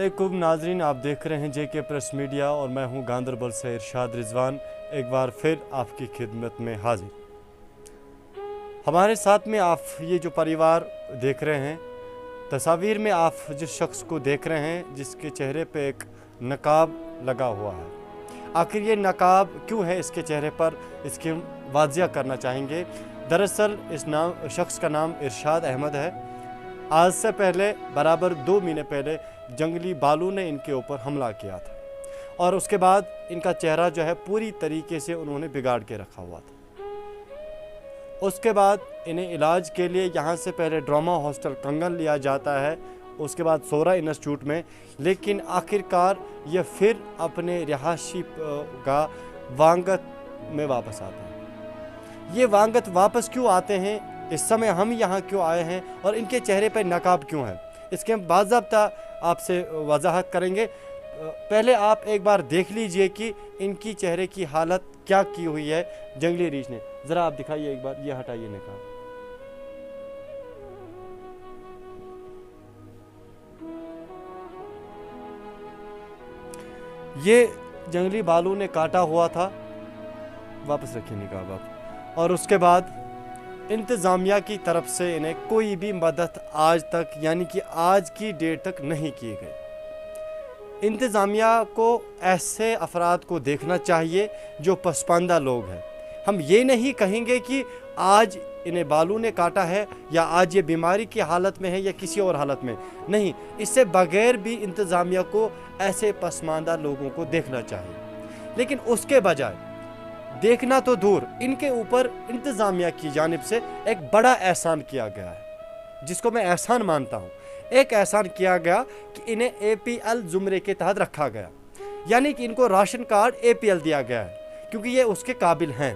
अस्सलामुअलैकुम नाजरीन, आप देख रहे हैं जेके प्रेस मीडिया और मैं हूं गांदरबल से इरशाद रिजवान एक बार फिर आपकी खिदमत में हाजिर। हमारे साथ में आप ये जो परिवार देख रहे हैं, तस्वीर में आप जिस शख्स को देख रहे हैं जिसके चेहरे पे एक नकाब लगा हुआ है, आखिर ये नकाब क्यों है इसके चेहरे पर, इसकी वाज़िया करना चाहेंगे। दरअसल इस शख्स का नाम इरशाद अहमद है। आज से पहले बराबर 2 महीने पहले जंगली बालू ने इनके ऊपर हमला किया था और उसके बाद इनका चेहरा जो है पूरी तरीके से उन्होंने बिगाड़ के रखा हुआ था। उसके बाद इन्हें इलाज के लिए यहाँ से पहले ड्रामा हॉस्टल कंगन लिया जाता है, उसके बाद सोरा इंस्टीट्यूट में, लेकिन आखिरकार ये फिर अपने रिहायशी का वांगत में वापस आते हैं। ये वांगत वापस क्यों आते हैं, इस समय हम यहाँ क्यों आए हैं और इनके चेहरे पर नकाब क्यों है, इसके हम बाज़ाब्ता आपसे वजाहत करेंगे। पहले आप एक बार देख लीजिए कि इनकी चेहरे की हालत क्या की हुई है जंगली रीछ ने। ज़रा आप दिखाइए एक बार, ये हटाइए नकाब। ये जंगली बालू ने काटा हुआ था, वापस रखिए नकाब आप। और उसके बाद इंतज़ामिया की तरफ से इन्हें कोई भी मदद आज तक, यानी कि आज की डेट तक नहीं की गई। इंतज़ामिया को ऐसे अफराद को देखना चाहिए जो पसमानदा लोग हैं। हम ये नहीं कहेंगे कि आज इन्हें बालू ने काटा है या आज ये बीमारी की हालत में है या किसी और हालत में, नहीं, इससे बगैर भी इंतज़ामिया को ऐसे पसमानदा लोगों को देखना चाहिए। लेकिन उसके बजाय देखना तो दूर, इनके ऊपर इंतज़ामिया की जानिब से एक बड़ा एहसान किया गया है, जिसको मैं एहसान मानता हूँ। एक एहसान किया गया कि इन्हें APL ज़ुमरे के तहत रखा गया, यानी कि इनको राशन कार्ड APL दिया गया है क्योंकि ये उसके काबिल हैं।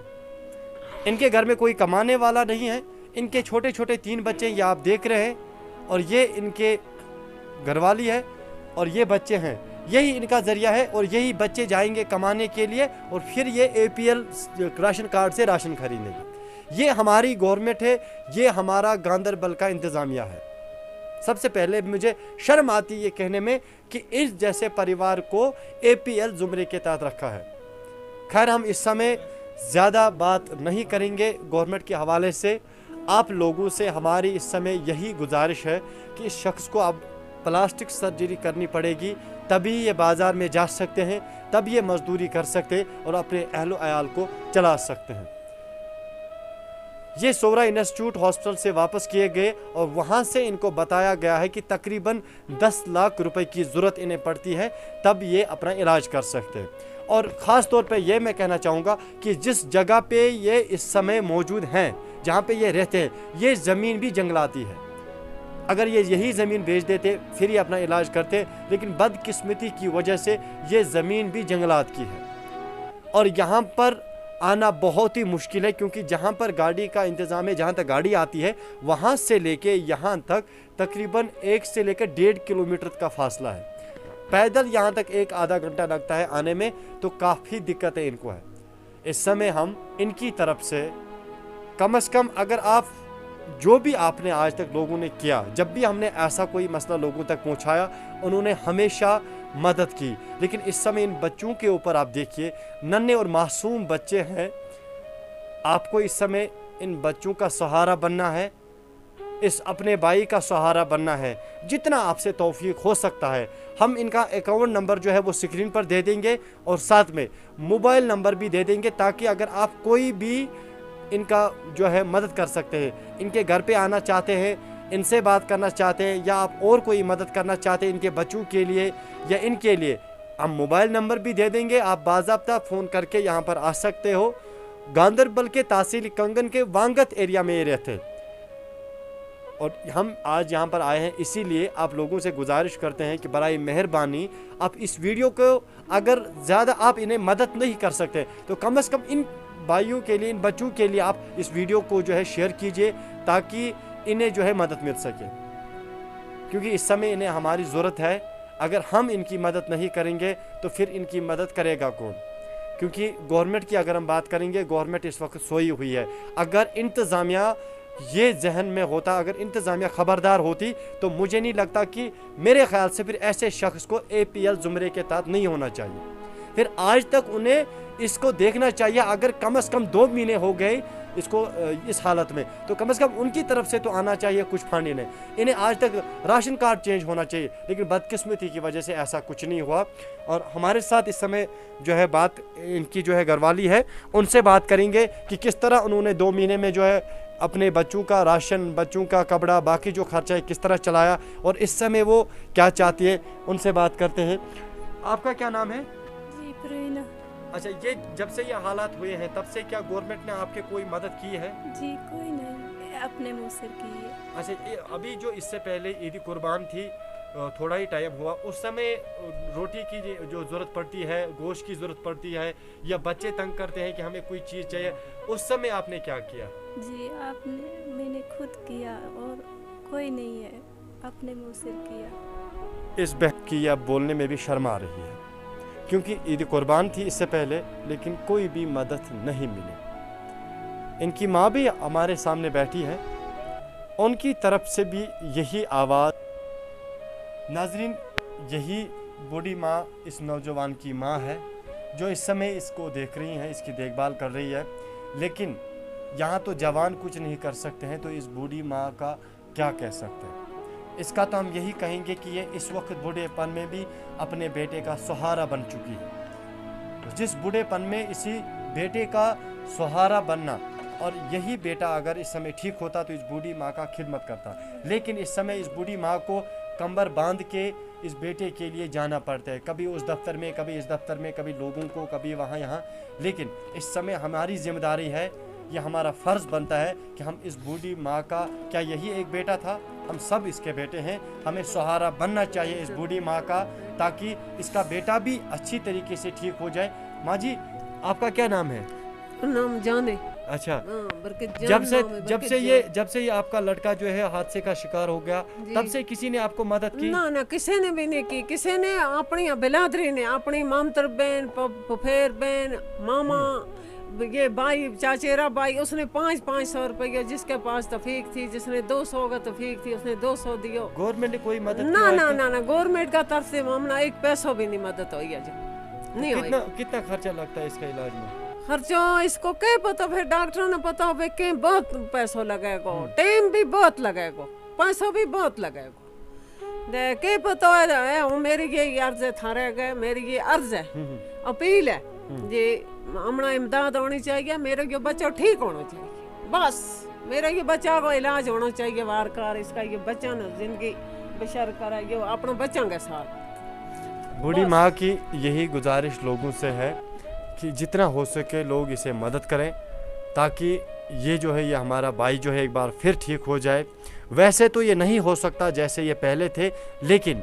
इनके घर में कोई कमाने वाला नहीं है, इनके छोटे छोटे 3 बच्चे ये आप देख रहे हैं और ये इनके घरवाली है और ये बच्चे हैं, यही इनका ज़रिया है और यही बच्चे जाएंगे कमाने के लिए और फिर ये APL राशन कार्ड से राशन खरीदेंगे। ये हमारी गवर्नमेंट है, ये हमारा गांदरबल का इंतज़ामिया है। सबसे पहले मुझे शर्म आती है कहने में कि इस जैसे परिवार को APL ज़ुमरे के तहत रखा है। खैर, हम इस समय ज़्यादा बात नहीं करेंगे गवर्नमेंट के हवाले से। आप लोगों से हमारी इस समय यही गुजारिश है कि इस शख्स को अब प्लास्टिक सर्जरी करनी पड़ेगी, तभी ये बाज़ार में जा सकते हैं, तब ये मजदूरी कर सकते और अपने अहलो अयाल को चला सकते हैं। ये सोरा इंस्टीट्यूट हॉस्पिटल से वापस किए गए और वहाँ से इनको बताया गया है कि तकरीबन 10 लाख रुपए की ज़रूरत इन्हें पड़ती है, तब ये अपना इलाज कर सकते हैं। और ख़ास तौर पे ये मैं कहना चाहूँगा कि जिस जगह पे ये इस समय मौजूद हैं, जहाँ पे ये रहते हैं, ये ज़मीन भी जंगलाती है। अगर ये यही ज़मीन बेच देते फिर ये अपना इलाज करते, लेकिन बदकिस्मती की वजह से ये ज़मीन भी जंगलात की है और यहाँ पर आना बहुत ही मुश्किल है, क्योंकि जहाँ पर गाड़ी का इंतज़ाम है, जहाँ तक गाड़ी आती है वहाँ से लेके यहाँ तक तकरीबन 1 से लेकर 1.5 किलोमीटर का फासला है। पैदल यहाँ तक 1 आधा घंटा लगता है आने में, तो काफ़ी दिक्कतें इनको है। इस समय हम इनकी तरफ से कम से कम, अगर आप जो भी आपने आज तक लोगों ने किया, जब भी हमने ऐसा कोई मसला लोगों तक पहुंचाया, उन्होंने हमेशा मदद की, लेकिन इस समय इन बच्चों के ऊपर आप देखिए, नन्हे और मासूम बच्चे हैं। आपको इस समय इन बच्चों का सहारा बनना है, इस अपने भाई का सहारा बनना है। जितना आपसे तौफीक हो सकता है, हम इनका अकाउंट नंबर जो है वो स्क्रीन पर दे देंगे और साथ में मोबाइल नंबर भी दे देंगे, ताकि अगर आप कोई भी इनका जो है मदद कर सकते हैं, इनके घर पे आना चाहते हैं, इनसे बात करना चाहते हैं, या आप और कोई मदद करना चाहते हैं इनके बच्चों के लिए या इनके लिए, हम मोबाइल नंबर भी दे देंगे। आप बाज़ाब्ता फ़ोन करके यहाँ पर आ सकते हो। गांदरबल के तहसील कंगन के वांगत एरिया में ये रहते हैं और हम आज यहाँ पर आए हैं, इसीलिए आप लोगों से गुजारिश करते हैं कि बराए मेहरबानी आप इस वीडियो को, अगर ज़्यादा आप इन्हें मदद नहीं कर सकते तो कम से कम इन भाइयों के लिए, इन बच्चों के लिए आप इस वीडियो को जो है शेयर कीजिए, ताकि इन्हें जो है मदद मिल सके, क्योंकि इस समय इन्हें हमारी ज़रूरत है। अगर हम इनकी मदद नहीं करेंगे तो फिर इनकी मदद करेगा कौन? क्योंकि गवर्नमेंट की अगर हम बात करेंगे, गवर्नमेंट इस वक्त सोई हुई है। अगर इंतज़ामिया یہ ذہن میں ہوتا, اگر انتظامیہ خبردار ہوتی, تو مجھے نہیں لگتا کہ, میرے خیال سے پھر ایسے شخص کو APL زمرے کے تحت نہیں ہونا چاہیے. پھر آج تک انہیں اس کو دیکھنا چاہیے, اگر کم از کم 2 مہینے ہو گئے اس کو اس حالت میں, تو کم از کم ان کی طرف سے تو آنا چاہیے کچھ فنڈ انہیں آج تک راشن کارڈ چینج ہونا چاہیے, لیکن بدقسمتی کی وجہ سے ایسا کچھ نہیں ہوا. اور ہمارے ساتھ اس سمے جو ہے بات ان کی جو ہے گھر والی ہے, ان سے بات کریں گے کہ کس طرح انہوں نے 2 مہینے میں جو ہے اپنے بچوں کا راشن, بچوں کا کپڑا, باقی جو خرچہ ہے کس طرح چلایا, اور اس سمے وہ کیا چاہتی ہے, ان سے بات کرتے ہیں. آپ کا کیا نام ہے؟ جی پرینا. اچھا, یہ جب سے یہ حالات ہوئے ہیں تب سے کیا گورنمنٹ نے آپ کے کوئی مدد کی ہے؟ جی کوئی نہیں, اپنے منہ سے کی ہے. اچھا, ابھی جو اس سے پہلے عید قربان تھی, تھوڑا ہی ٹائم ہوا, اس سمے روٹی کی جو ضرورت پڑتی ہے, گوشت کی ضرورت پڑتی ہے, یا بچے تنگ کرتے ہیں کہ ہمیں کوئی چیز چاہیے, اس سمے آپ نے کیا کیا؟ جی میں نے خود کیا, اور کوئی نہیں ہے, اپنے منہ سے کیا. اس بہت کی اب بولنے میں بھی شرم آ رہی ہے, کیونکہ عید قربان تھی اس سے پہلے, لیکن کوئی بھی مدد نہیں ملی. ان کی ماں بھی ہمارے سامنے بیٹھی ہے, ان کی طرف سے بھی یہی آواز. ناظرین, یہی بوڑھی ماں اس نوجوان کی ماں ہے جو اس سمے اس کو دیکھ رہی ہیں, اس کی دیکھ بھال کر رہی ہے, لیکن یہاں تو جوان کچھ نہیں کر سکتے ہیں, تو اس بوڑھی ماں کا کیا کہہ سکتے ہیں. اس کا تو ہم یہی کہیں گے کہ یہ اس وقت بوڑھے پن میں بھی اپنے بیٹے کا سہارا بن چکی ہے. جس بوڑھے پن میں اسی بیٹے کا سہارا بننا, اور یہی بیٹا اگر اس سمے ٹھیک ہوتا تو اس بوڑھی ماں کا خدمت کرتا, لیکن اس سمے اس بوڑھی ماں کو کمر باندھ کے اس بیٹے کے لیے جانا پڑتا ہے, کبھی اس دفتر میں, کبھی اس دفتر میں, کبھی لوگوں کو, کبھی وہاں یہاں. لیکن اس سمے ہماری ذمہ داری ہے, یہ ہمارا فرض بنتا ہے کہ ہم اس بوڑھی ماں کا, کیا یہی ایک بیٹا تھا, ہم سب اس کے بیٹے ہیں, ہمیں سہارا بننا چاہیے اس بوڑھی ماں کا, تاکہ اس کا بیٹا بھی اچھی طریقے سے ٹھیک ہو جائے. ماں جی, آپ کا کیا نام ہے؟ نام جانے. اچھا, جب سے یہ آپ کا لڑکا جو ہے حادثے کا شکار ہو گیا, تب سے کسی نے آپ کو مدد کی؟ نہ کسی نے بھی نہیں کی. کسی نے اپنی بلادری نے, اپنی مامتر بہن, پھپھیر بہن, ماما, یہ بھائی, چاچیرا بھائی, اس نے 500 روپیہ جس کے پاس توفیق تھی, جس نے 200 کا توفیق تھی, اس نے 200 دیو. گورنمنٹ نے کوئی مدد نہ گورنمنٹ کا طرف سے معاملہ 1 پیسہ بھی نہیں مدد ہوئی ہے. نہیں ہوئی. کتنا خرچہ لگتا ہے اس کا علاج میں؟ خرچہ اس کو کیا پتا, پھر ڈاکٹروں نے پتا ہو کہ بہت پیسہ لگے گا, ٹائم بھی بہت لگے گا, پیسہ بھی بہت لگے گا. کیا پتا ہے, میری یہ عرض ہے, تھارے گئے میری یہ عرض ہے, اپیل ہے, یہ ہمارا امداد ہونی چاہیے, میرا یہ بچہ ٹھیک ہونا چاہیے, بس میرا یہ بچہ کو علاج ہونا چاہیے وار کار, اس کا یہ بچہ نا زندگی بشر کرے, یہ اپنا بچوں کے ساتھ. بوڑھی ماں کی یہی گزارش لوگوں سے ہے کہ جتنا ہو سکے لوگ اسے مدد کریں, تاکہ یہ جو ہے یہ ہمارا بھائی جو ہے ایک بار پھر ٹھیک ہو جائے. ویسے تو یہ نہیں ہو سکتا جیسے یہ پہلے تھے, لیکن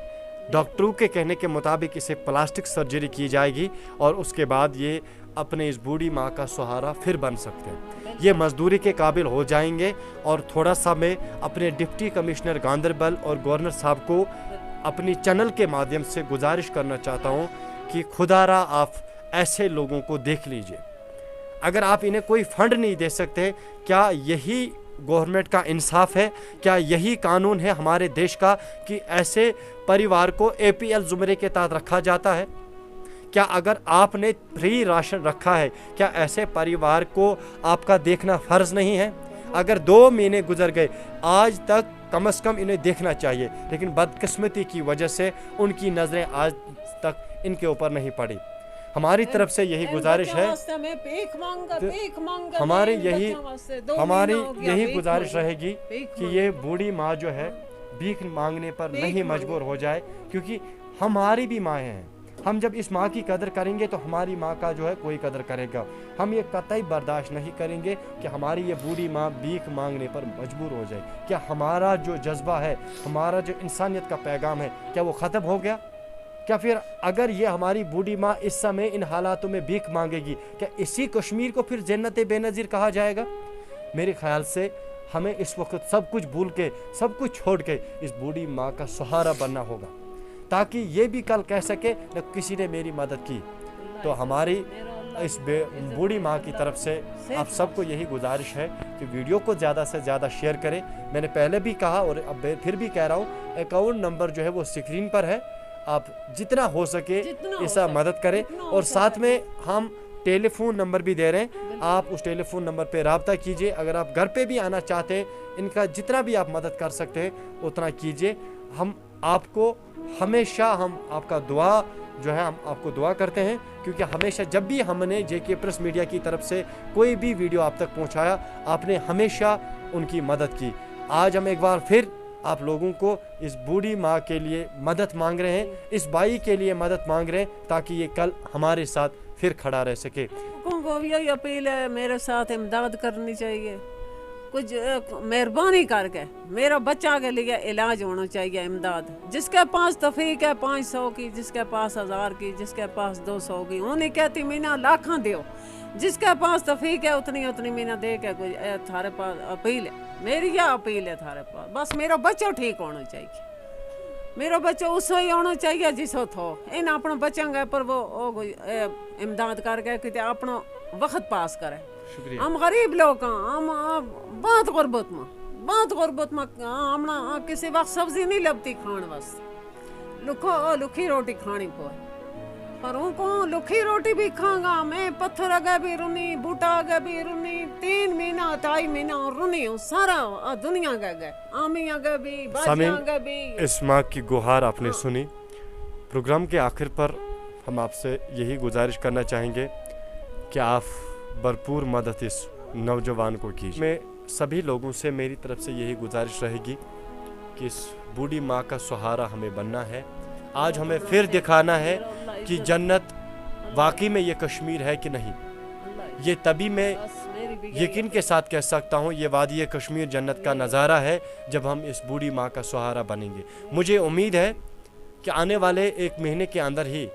ڈاکٹروں کے کہنے کے مطابق اسے پلاسٹک سرجری کی جائے گی, اور اس کے بعد یہ اپنے اس بوڑھی ماں کا سہارا پھر بن سکتے ہیں, یہ مزدوری کے قابل ہو جائیں گے. اور تھوڑا سا میں اپنے ڈپٹی کمشنر گاندربل اور گورنر صاحب کو اپنی چینل کے مادھیم سے گزارش کرنا چاہتا ہوں کہ خدا را آپ ایسے لوگوں کو دیکھ لیجئے. اگر آپ انہیں کوئی فنڈ نہیں دے سکتے, کیا یہی گورنمنٹ کا انصاف ہے؟ کیا یہی قانون ہے ہمارے دیش کا کہ ایسے پریوار کو APL زمرے کے تحت رکھا جاتا ہے؟ کیا اگر آپ نے فری راشن رکھا ہے, کیا ایسے پریوار کو آپ کا دیکھنا فرض نہیں ہے؟ اگر 2 مہینے گزر گئے, آج تک کم از کم انہیں دیکھنا چاہیے, لیکن بدقسمتی کی وجہ سے ان کی نظریں آج تک ان کے اوپر نہیں پڑی. ہماری طرف سے یہی گزارش ہے, ہماری یہی گزارش رہے گی کہ یہ بوڑھی ماں جو ہے بھیک مانگنے پر نہیں مجبور ہو جائے, کیونکہ ہماری بھی مائیں ہیں. ہم جب اس ماں کی قدر کریں گے تو ہماری ماں کا جو ہے کوئی قدر کرے گا. ہم یہ قطعی برداشت نہیں کریں گے کہ ہماری یہ بوڑھی ماں بھیک مانگنے پر مجبور ہو جائے. کیا ہمارا جو جذبہ ہے, ہمارا جو انسانیت کا پیغام ہے, کیا وہ ختم ہو گیا؟ کیا پھر اگر یہ ہماری بوڑھی ماں اس سمے ان حالاتوں میں بھیک مانگے گی, کیا اسی کشمیر کو پھر جنت بے نظیر کہا جائے گا؟ میرے خیال سے ہمیں اس وقت سب کچھ بھول کے, سب کچھ چھوڑ کے اس بوڑھی ماں کا سہارا بننا ہوگا, تاکہ یہ بھی کل کہہ سکے نہ کسی نے میری مدد کی. تو ہماری इस बूढ़ी माँ की तरफ से आप सबको यही गुजारिश है कि वीडियो को ज़्यादा से ज़्यादा शेयर करें। मैंने पहले भी कहा और अब फिर भी कह रहा हूँ, अकाउंट नंबर जो है वो स्क्रीन पर है, आप जितना हो सके ऐसा मदद करें। और साथ में हम टेलीफोन नंबर भी दे रहे हैं, आप उस टेलीफोन नंबर पे रब्ता कीजिए। अगर आप घर पे भी आना चाहते हैं, इनका जितना भी आप मदद कर सकते हैं उतना कीजिए। हम आपको हमेशा, हम आपका दुआ जो है, हम आपको दुआ करते हैं, क्योंकि हमेशा जब भी हमने जेके प्रेस मीडिया की तरफ से कोई भी वीडियो आप तक पहुंचाया, आपने हमेशा उनकी मदद की। आज हम एक बार फिर आप लोगों को इस बूढ़ी माँ के लिए मदद मांग रहे हैं, इस भाई के लिए मदद मांग रहे हैं, ताकि ये कल हमारे साथ फिर खड़ा रह सके। को यही अपील है, मेरे साथ इमदाद करनी चाहिए, कुछ मेहरबानी करके मेरा बच्चा के लिए इलाज होना चाहिए, इमदाद। जिसके पास तफीक है 500 की, जिसके पास 1000 की, जिसके पास 200 की, उन्हें कहती मीना लाखा दो, जिसके पास तफीक है उतनी उतनी मीना दे के। कोई थारे पास अपील है, मेरी यह अपील है थारे पास, बस मेरा बच्चा ठीक होना चाहिए, मेरा बच्चा उसो ही होना चाहिए जिसो थो। इन अपने बच्चों के पर वो इमदाद करके कि अपना वक्त पास करे। शुक्रिया। हम गरीब लोग हैं, हम बहुत गुरबत में हमने किसी वक्त सब्जी नहीं लभती खाने वास्ते, लुखी रोटी खानी पड़े, पर उनको लुखी रोटी भी खाऊंगा मैं, पत्थर अगे भी रुनी, बूटा अगे भी रुनी, 3 महीना 2.5 महीना रुनी हूँ, सारा दुनिया के गए, आमी अगे भी, बाजियां अगे भी। इस माँ की गुहार आपने सुनी। प्रोग्राम के आखिर पर हम आपसे यही गुजारिश करना चाहेंगे कि आप भरपूर मदद इस नौजवान को कीजिए। मैं सभी लोगों से मेरी तरफ से यही गुजारिश रहेगी कि इस बूढ़ी माँ का सहारा हमें बनना है। आज हमें फिर दिखाना है कि जन्नत वाकई में ये कश्मीर है कि नहीं। ये तभी मैं यकीन के साथ कह सकता हूँ, ये वादी कश्मीर जन्नत का नज़ारा है जब हम इस बूढ़ी माँ का सहारा बनेंगे। मुझे उम्मीद है कि आने वाले 1 महीने के अंदर ही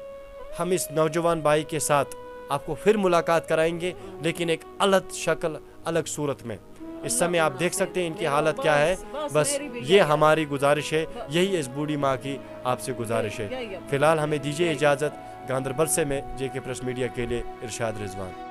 हम इस नौजवान भाई के साथ आपको फिर मुलाकात कराएंगे, लेकिन एक अलग शक्ल, अलग सूरत में। इस समय आप देख सकते हैं इनकी हालत क्या है। बस ये हमारी गुजारिश है, यही इस बूढ़ी माँ की आपसे गुजारिश है। फिलहाल हमें दीजिए इजाज़त। गांदरबल से मैं जेके प्रेस मीडिया के लिए इरशाद रिजवान।